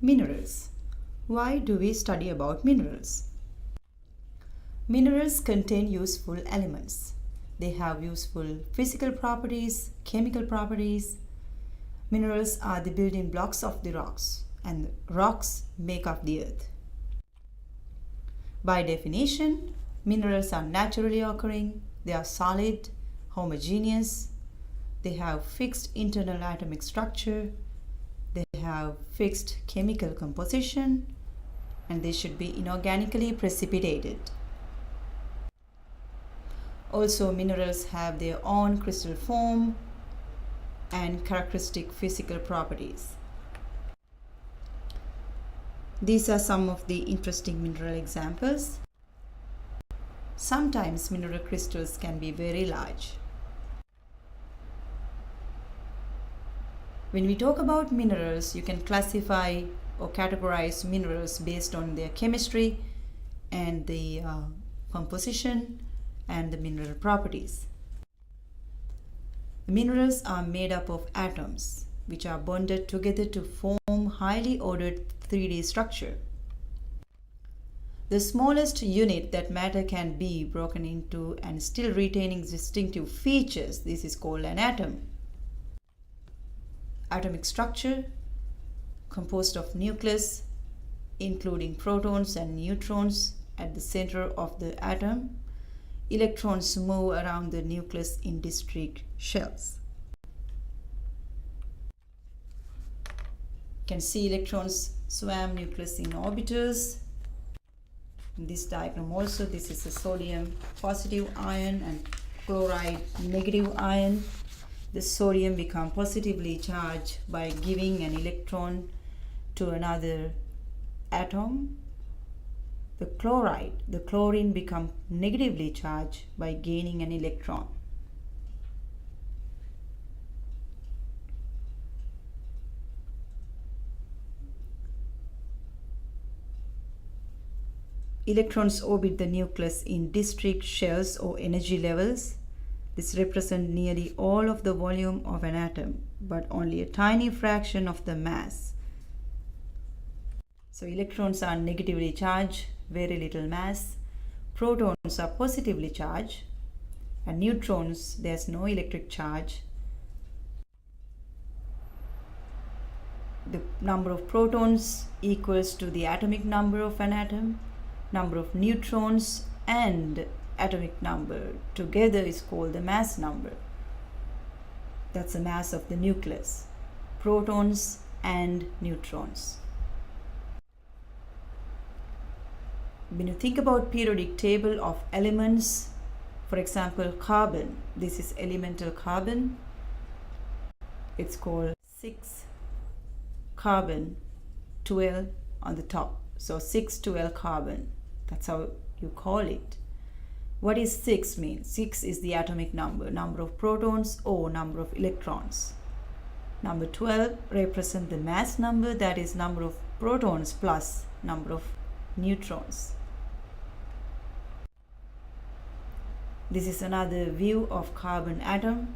Minerals. Why do we study about minerals? Minerals contain useful elements. They have useful physical properties, chemical properties. Minerals are the building blocks of the rocks, and rocks make up the earth. By definition, minerals are naturally occurring. They are solid, homogeneous. They have fixed internal atomic structure. They have fixed chemical composition, and they should be inorganically precipitated. Also, minerals have their own crystal form and characteristic physical properties. These are some of the interesting mineral examples. Sometimes mineral crystals can be very large. When we talk about minerals, you can classify or categorize minerals based on their chemistry and the composition and the mineral properties. The minerals are made up of atoms which are bonded together to form highly ordered 3D structure. The smallest unit that matter can be broken into and still retaining distinctive features, this is called an atom. Atomic structure composed of nucleus including protons and neutrons at the center of the atom. Electrons move around the nucleus in discrete shells. You can see electrons swarm nucleus in orbitals. In this diagram also, this is a sodium positive ion and chloride negative ion. The sodium becomes positively charged by giving an electron to another atom. The chlorine becomes negatively charged by gaining an electron. Electrons orbit the nucleus in discrete shells or energy levels. This represents nearly all of the volume of an atom, but only a tiny fraction of the mass. So electrons are negatively charged, very little mass. Protons are positively charged, and neutrons, there's no electric charge. The number of protons equals to the atomic number of an atom. Number of neutrons and atomic number together is called the mass number. That's the mass of the nucleus, protons and neutrons. When you think about periodic table of elements, for example carbon, this is elemental carbon. It's called 6 carbon 12 on the top. So 612 carbon, that's how you call it. What is 6 mean? 6 is the atomic number, number of protons or number of electrons. Number 12 represents the mass number, that is number of protons plus number of neutrons. This is another view of carbon atom.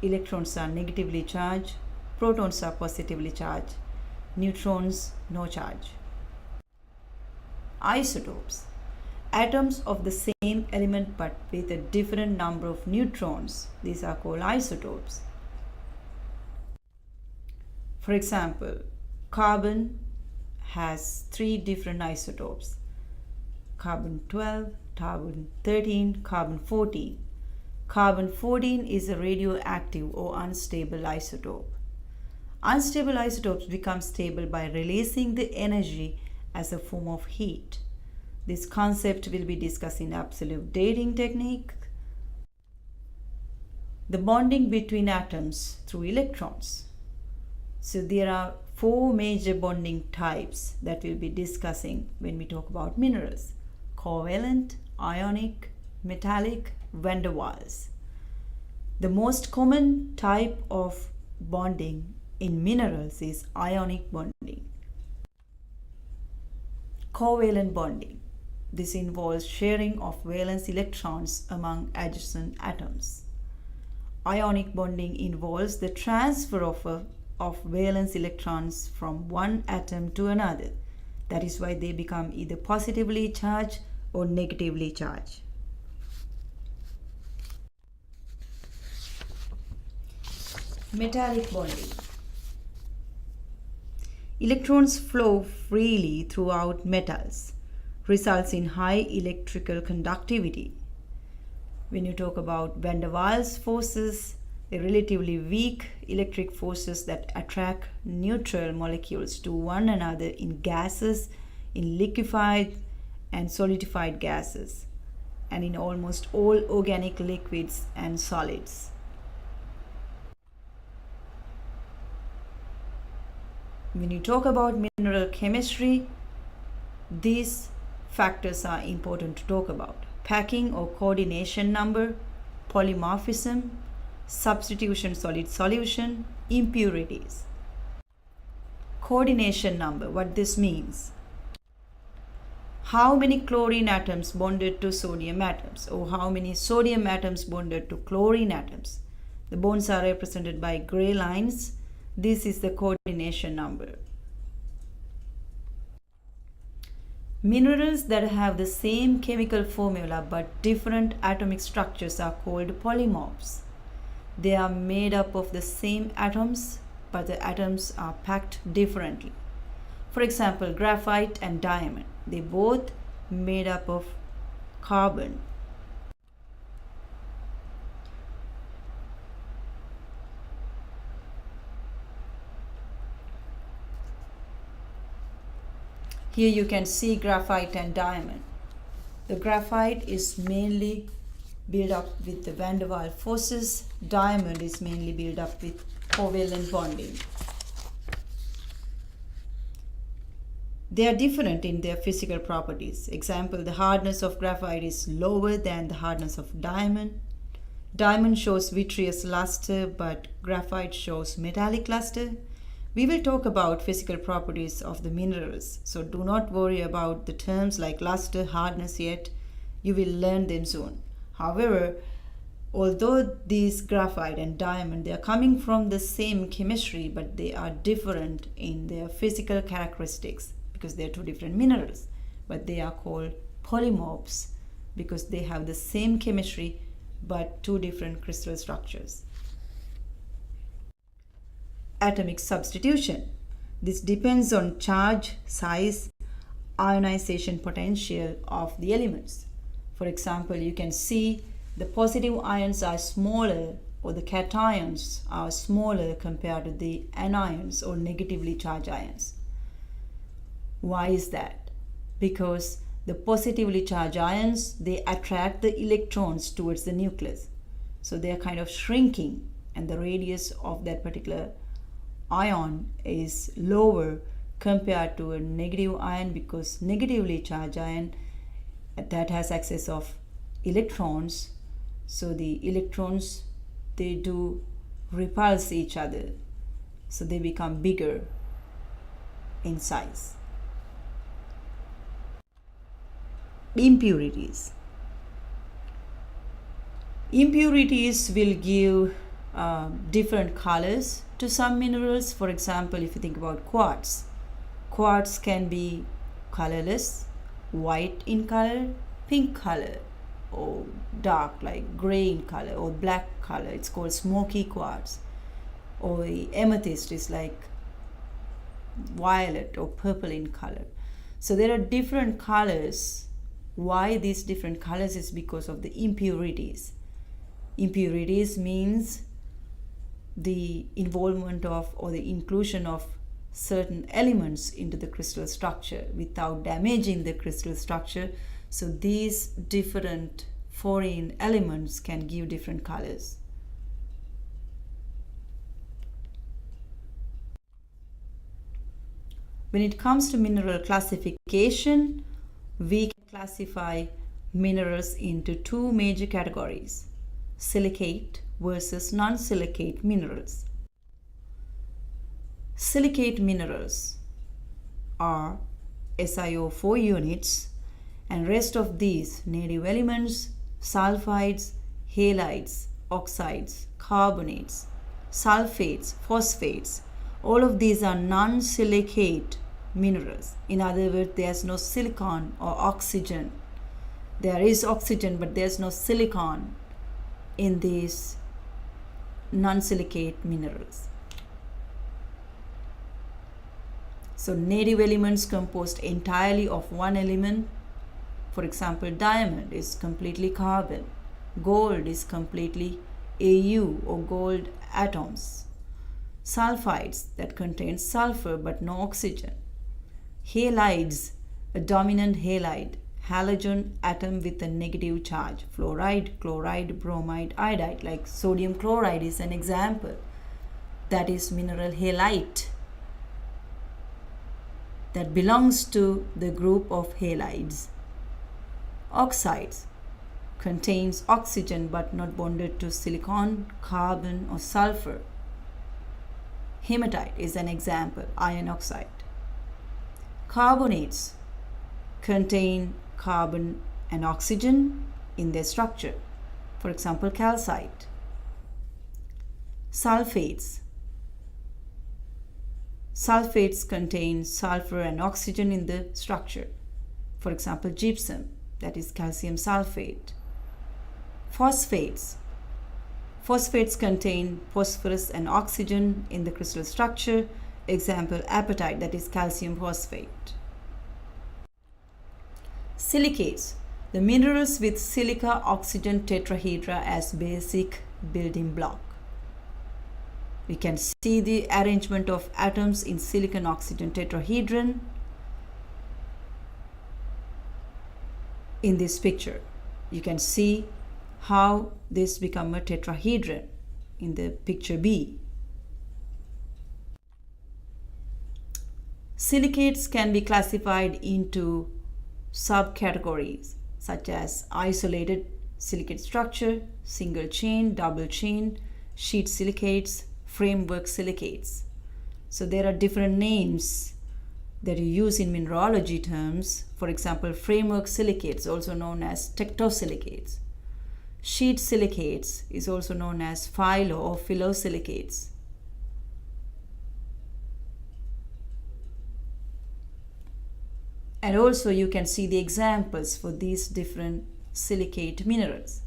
Electrons are negatively charged, protons are positively charged, neutrons no charge. Isotopes, atoms of the same element but with a different number of neutrons. These are called isotopes. For example, carbon has 3 different isotopes: carbon 12, carbon 13, carbon 14. Carbon 14 is a radioactive or unstable isotope. Unstable isotopes become stable by releasing the energy as a form of heat. This concept will be discussed in absolute dating technique. The bonding between atoms through electrons. So there are 4 major bonding types that we'll be discussing when we talk about minerals: covalent, ionic, metallic, van der Waals. The most common type of bonding in minerals is ionic bonding. Covalent bonding. This involves sharing of valence electrons among adjacent atoms. Ionic bonding involves the transfer of a of valence electrons from one atom to another. That is why they become either positively charged or negatively charged. Metallic bonding. Electrons flow freely throughout metals, results in high electrical conductivity. When you talk about van der Waals forces, they're relatively weak electric forces that attract neutral molecules to one another in gases, in liquefied and solidified gases, and in almost all organic liquids and solids. When you talk about mineral chemistry, these factors are important to talk about. Packing or coordination number, polymorphism, substitution solid solution, impurities. Coordination number, what this means. How many chlorine atoms bonded to sodium atoms, or how many sodium atoms bonded to chlorine atoms. The bonds are represented by gray lines. This is the coordination number. Minerals that have the same chemical formula but different atomic structures are called polymorphs. They are made up of the same atoms, but the atoms are packed differently. For example, graphite and diamond, they both made up of carbon. Here you can see graphite and diamond. The graphite is mainly built up with the van der Waals forces. Diamond is mainly built up with covalent bonding. They are different in their physical properties. Example, the hardness of graphite is lower than the hardness of diamond. Diamond shows vitreous luster, but graphite shows metallic luster. We will talk about physical properties of the minerals, so do not worry about the terms like luster, hardness yet. You will learn them soon. However, although these graphite and diamond, they are coming from the same chemistry, but they are different in their physical characteristics because they are two different minerals. But they are called polymorphs because they have the same chemistry but two different crystal structures. Atomic substitution. This depends on charge, size, ionization potential of the elements. For example, you can see the positive ions are smaller, or the cations are smaller compared to the anions or negatively charged ions. Why is that? Because the positively charged ions, they attract the electrons towards the nucleus. So they are kind of shrinking, and the radius of that particular ion is lower compared to a negative ion, because negatively charged ion that has excess of electrons, so the electrons, they do repulse each other, so they become bigger in size. Impurities. Impurities will give different colors to some minerals. For example, if you think about quartz, quartz can be colorless, white in color, pink color, or dark like gray in color, or black color. It's called smoky quartz. Or the amethyst is like violet or purple in color. So there are different colors. Why these different colors is because of the impurities. Impurities means the involvement of or the inclusion of certain elements into the crystal structure without damaging the crystal structure. So these different foreign elements can give different colors. When it comes to mineral classification, we can classify minerals into two major categories: silicate versus non-silicate minerals. Silicate minerals are SiO4 units, and rest of these native elements, sulfides, halides, oxides, carbonates, sulfates, phosphates, All of these are non-silicate minerals. In other words, there's no silicon or oxygen. There is oxygen, but there's no silicon in these non-silicate minerals. So native elements composed entirely of one element. For example, diamond is completely carbon. Gold is completely Au or gold atoms. Sulfides that contain sulfur but no oxygen. Halides, a dominant halide, halogen atom with a negative charge. Fluoride, chloride, bromide, iodide, like sodium chloride is an example. That is mineral halite. That belongs to the group of halides. Oxides contains oxygen but not bonded to silicon, carbon or sulfur. Hematite is an example, iron oxide. Carbonates contain carbon and oxygen in their structure. For example, calcite. Sulfates. Sulfates contain sulfur and oxygen in the structure. For example, gypsum, that is calcium sulfate. Phosphates. Phosphates contain phosphorus and oxygen in the crystal structure. Example, apatite, that is calcium phosphate. Silicates, the minerals with silica oxygen tetrahedra as basic building block. We can see the arrangement of atoms in silicon oxygen tetrahedron in this picture. You can see how this become a tetrahedron in the picture B. Silicates can be classified into subcategories such as isolated silicate structure, single chain, double chain, sheet silicates, framework silicates. So there are different names that you use in mineralogy terms. For example, framework silicates, also known as tectosilicates. Sheet silicates is also known as phyllo or phyllosilicates. And also you can see the examples for these different silicate minerals.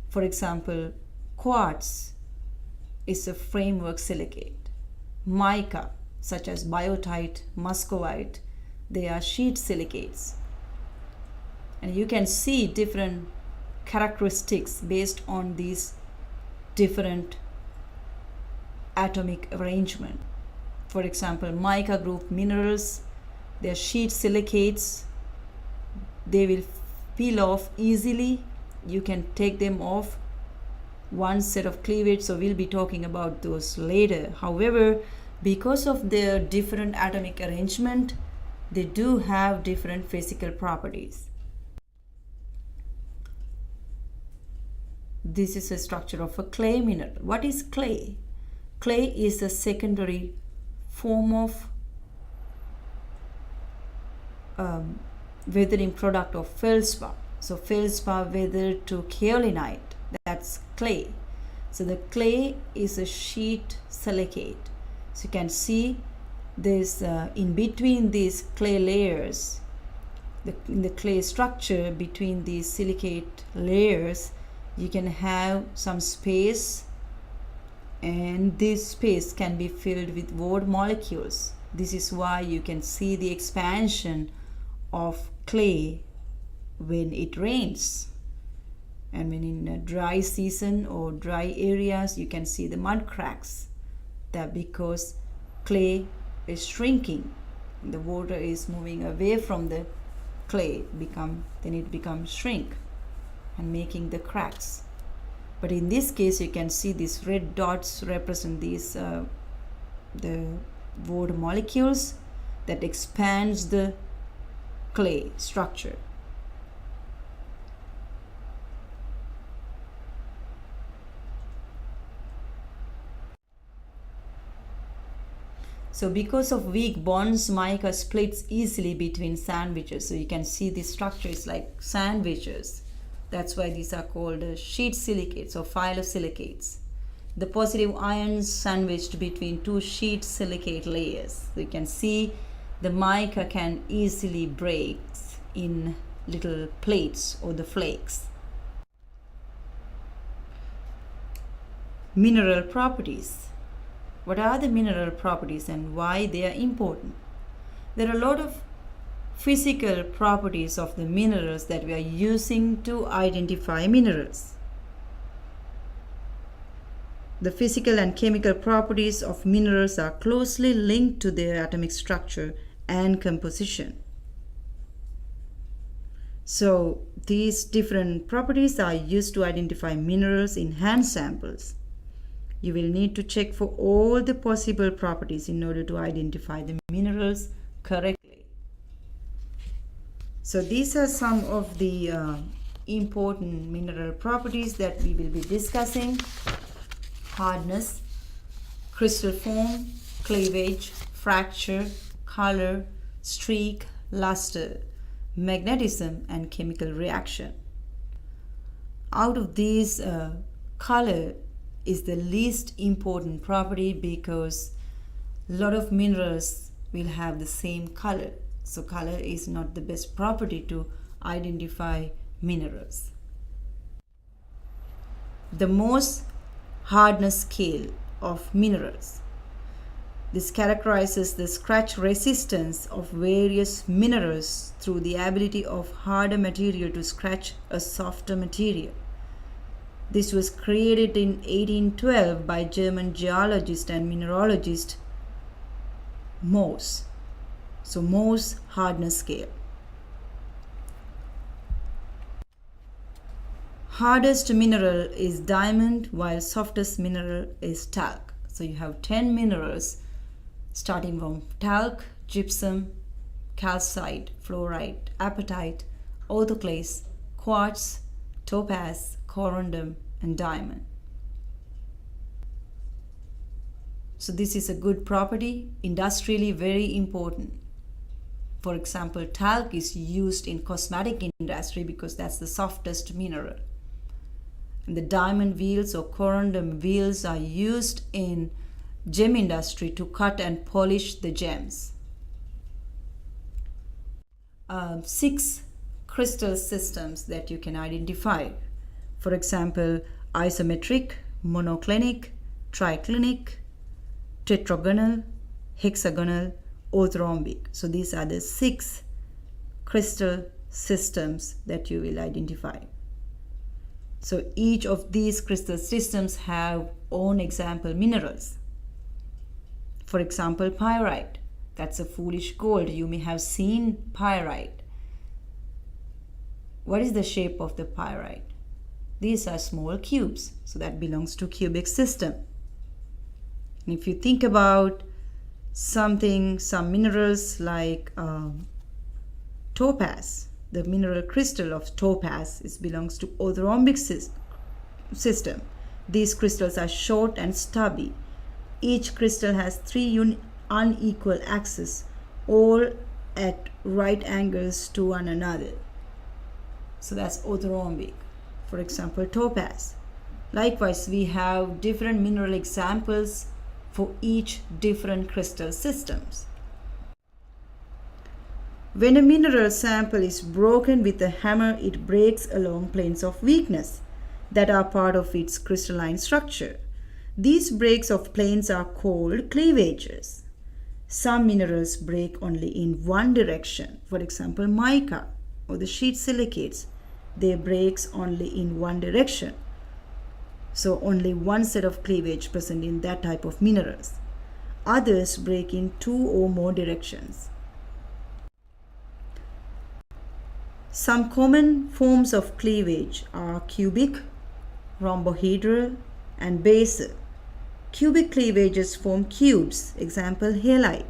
For example, quartz is a framework silicate. Mica, such as biotite, muscovite, they are sheet silicates. And you can see different characteristics based on these different atomic arrangement. For example, mica group minerals, they are sheet silicates. They will peel off easily. You can take them off one set of cleavage, so we'll be talking about those later. However, because of their different atomic arrangement, they do have different physical properties. This is a structure of a clay mineral. What is clay? Clay is a secondary form of weathering product of feldspar. So feldspar weathered to kaolinite, that's clay. So the clay is a sheet silicate. So you can see this in between these clay layers, in the clay structure between these silicate layers, you can have some space, and this space can be filled with water molecules. This is why you can see the expansion of clay when it rains, and when in a dry season or dry areas you can see the mud cracks. That because clay is shrinking, the water is moving away from the clay, then it becomes shrink and making the cracks. But in this case you can see these red dots represent these the water molecules that expands the clay structure. So because of weak bonds, mica splits easily between sandwiches. So you can see this structure is like sandwiches. That's why these are called sheet silicates or phyllosilicates. the positive ions sandwiched between two sheet silicate layers. So you can see the mica can easily break in little plates or the flakes. Mineral properties. What are the mineral properties and why they are important? There are a lot of physical properties of the minerals that we are using to identify minerals. The physical and chemical properties of minerals are closely linked to their atomic structure and composition. So these different properties are used to identify minerals in hand samples. You will need to check for all the possible properties in order to identify the minerals correctly. So these are some of the important mineral properties that we will be discussing. Hardness, crystal form, cleavage, fracture, color, streak, luster, magnetism, and chemical reaction. Out of these, color is the least important property because a lot of minerals will have the same color. So color is not the best property to identify minerals. The Morse hardness scale of minerals. This characterizes the scratch resistance of various minerals through the ability of harder material to scratch a softer material. This was created in 1812 by German geologist and mineralogist Morse. So Morse hardness scale. Hardest mineral is diamond while softest mineral is talc. So you have 10 minerals starting from talc, gypsum, calcite, fluorite, apatite, orthoclase, quartz, topaz, corundum, and diamond. So this is a good property, industrially very important. For example, talc is used in cosmetic industry because that's the softest mineral. And the diamond wheels or corundum wheels are used in gem industry to cut and polish the gems. 6 crystal systems that you can identify. For example, isometric, monoclinic, triclinic, tetragonal, hexagonal, orthorhombic. So these are the 6 crystal systems that you will identify. So each of these crystal systems have own example minerals. For example, pyrite. That's a foolish gold. You may have seen pyrite. What is the shape of the pyrite? These are small cubes. So that belongs to cubic system. And if you think about some minerals like topaz, the mineral crystal of topaz belongs to orthorhombic system. These crystals are short and stubby. Each crystal has 3 unequal axes, all at right angles to one another. So that's orthorhombic. For example, topaz. Likewise, we have different mineral examples for each different crystal systems. When a mineral sample is broken with a hammer, it breaks along planes of weakness that are part of its crystalline structure. These breaks of planes are called cleavages. Some minerals break only in one direction. For example, mica or the sheet silicates, they breaks only in one direction. So only one set of cleavage present in that type of minerals. Others break in 2 or more directions. Some common forms of cleavage are cubic, rhombohedral, and basal. Cubic cleavages form cubes, example halite.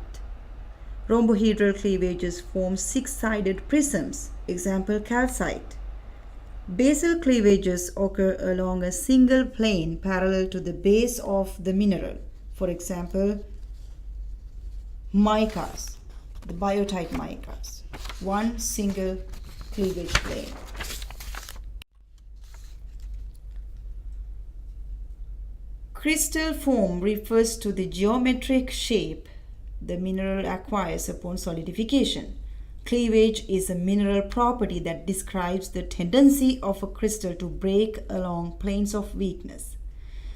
Rhombohedral cleavages form 6-sided prisms, example calcite. Basal cleavages occur along a single plane parallel to the base of the mineral. For example, micas, the biotite micas, one single cleavage plane. Crystal form refers to the geometric shape the mineral acquires upon solidification. Cleavage is a mineral property that describes the tendency of a crystal to break along planes of weakness.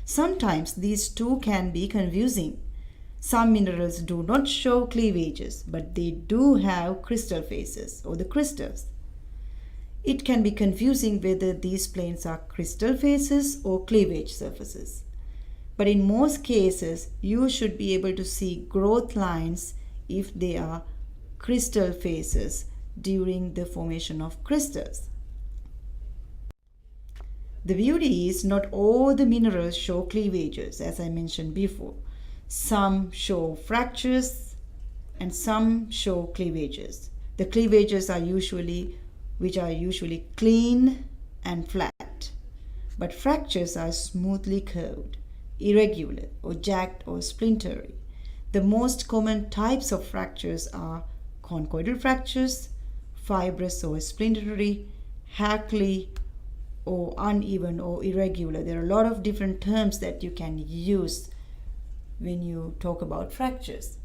Sometimes these two can be confusing. Some minerals do not show cleavages, but they do have crystal faces or the crystals. It can be confusing whether these planes are crystal faces or cleavage surfaces. But in most cases, you should be able to see growth lines if they are crystal faces during the formation of crystals. The beauty is not all the minerals show cleavages, as I mentioned before. Some show fractures and some show cleavages. The cleavages are usually clean and flat, but fractures are smoothly curved, irregular, or jagged or splintery. The most common types of fractures are conchoidal fractures, fibrous or splintery, hackly, or uneven or irregular. There are a lot of different terms that you can use when you talk about fractures.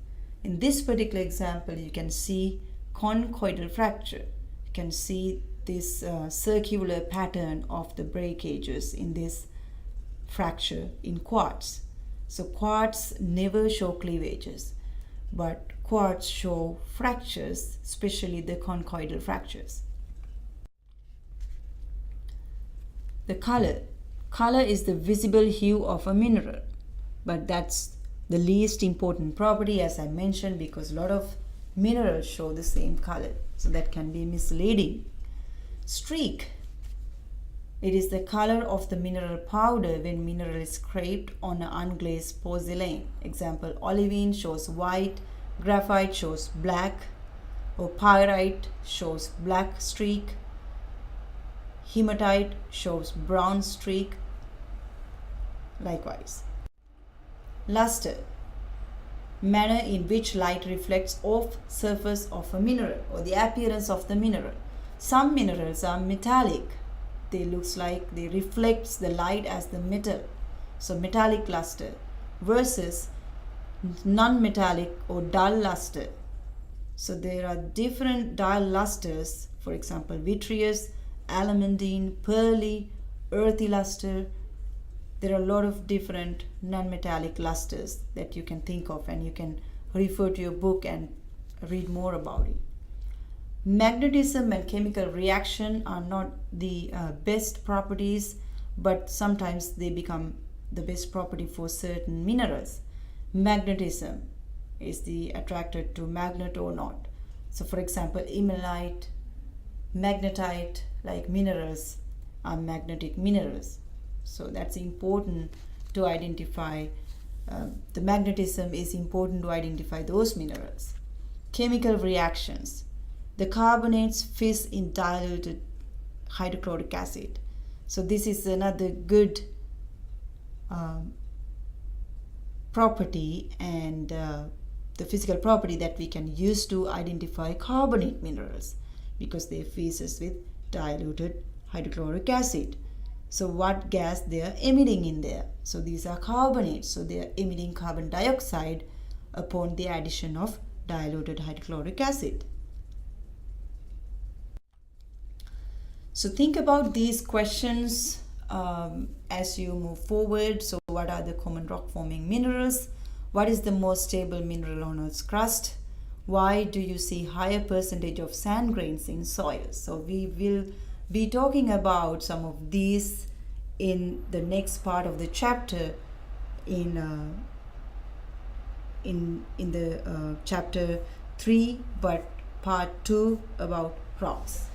In this particular example, you can see conchoidal fracture. You can see this circular pattern of the breakages in this fracture in quartz. So quartz never show cleavages, but quartz show fractures, especially the conchoidal fractures. The color. Color is the visible hue of a mineral, but that's the least important property, as I mentioned, because a lot of minerals show the same color, so that can be misleading. Streak. It is the color of the mineral powder when mineral is scraped on an unglazed porcelain. Example, olivine shows white, graphite shows black, or pyrite shows black streak, hematite shows brown streak. Likewise. Luster. Manner in which light reflects off surface of a mineral or the appearance of the mineral. Some minerals are metallic. They looks like they reflects the light as the metal. So metallic luster versus non-metallic or dull luster. So there are different dull lusters, for example, vitreous, almandine, pearly, earthy luster. There are a lot of different non-metallic lusters that you can think of, and you can refer to your book and read more about it. Magnetism and chemical reaction are not the best properties, but sometimes they become the best property for certain minerals. Magnetism is the attracted to magnet or not. So for example, emelite, magnetite, like minerals are magnetic minerals. So that's important to identify. The magnetism is important to identify those minerals. Chemical reactions. The carbonates fizz in diluted hydrochloric acid. So this is another good property and the physical property that we can use to identify carbonate minerals, because they fizzes with diluted hydrochloric acid. So what gas they are emitting in there? So these are carbonates. So they are emitting carbon dioxide upon the addition of diluted hydrochloric acid. So think about these questions as you move forward. So what are the common rock forming minerals? What is the most stable mineral on Earth's crust? Why do you see higher percentage of sand grains in soil? So we will be talking about some of these in the next part of the chapter in the chapter 3, but part 2 about rocks.